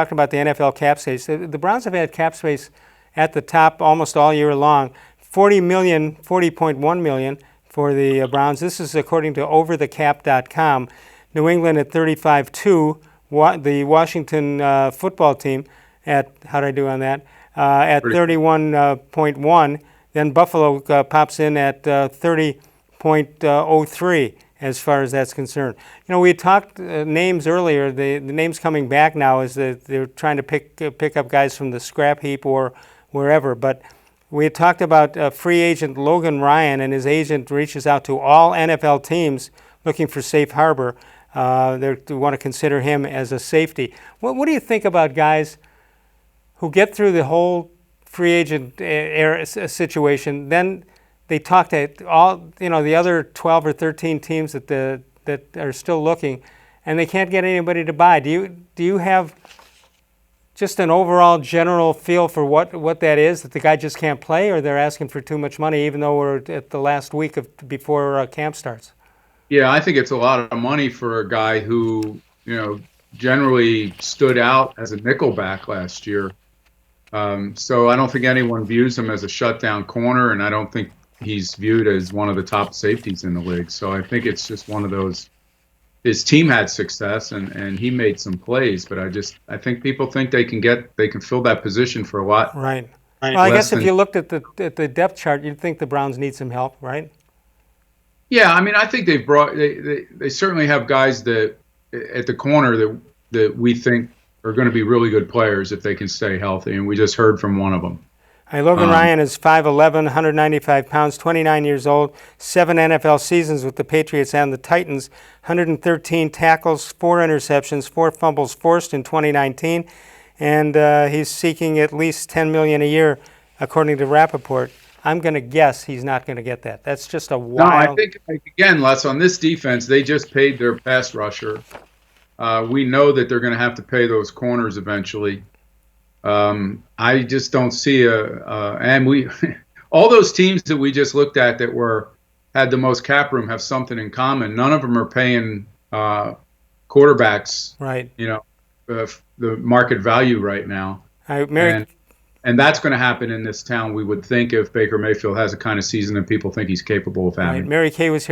talking about the NFL cap space. The Browns have had cap space at the top almost all year long. 40.1 million for the Browns. This is according to overthecap.com. New England at 35.2. The Washington football team at, how did I do on that? At 31.1. Then Buffalo pops in at 30.03 as far as that's concerned. You know, we had talked names earlier. The names coming back now is that they're trying to pick up guys from the scrap heap or wherever. But we had talked about free agent Logan Ryan, and his agent reaches out to all NFL teams looking for safe harbor. They want to consider him as a safety. What do you think about guys who get through the whole free agent era situation, then they talk to all, the other 12 or 13 teams that are still looking, and they can't get anybody to buy. Do you have just an overall general feel for what that is, that the guy just can't play, or they're asking for too much money even though we're at the last week before camp starts? Yeah, I think it's a lot of money for a guy who, generally stood out as a nickelback last year. So I don't think anyone views him as a shutdown corner, and I don't think he's viewed as one of the top safeties in the league. So I think it's just one of those. His team had success, and he made some plays, but I think people think they can fill that position for a lot. Right. Well, I guess if you looked at the depth chart, you'd think the Browns need some help, right? Yeah, I mean, I think they certainly have guys that at the corner that we think are going to be really good players if they can stay healthy, and we just heard from one of them. Logan Ryan is 5'11", 195 pounds, 29 years old, 7 NFL seasons with the Patriots and the Titans, 113 tackles, 4 interceptions, 4 fumbles forced in 2019, and he's seeking at least $10 million a year, according to Rappaport. I'm going to guess he's not going to get that. That's just a wild... No, I think, again, Les, on this defense, they just paid their pass rusher. We know that they're going to have to pay those corners eventually. I just don't see all those teams that we just looked at that had the most cap room have something in common. None of them are paying quarterbacks, right? The market value right now. And that's going to happen in this town, we would think, if Baker Mayfield has the kind of season that people think he's capable of having. Right. Mary Kay was here.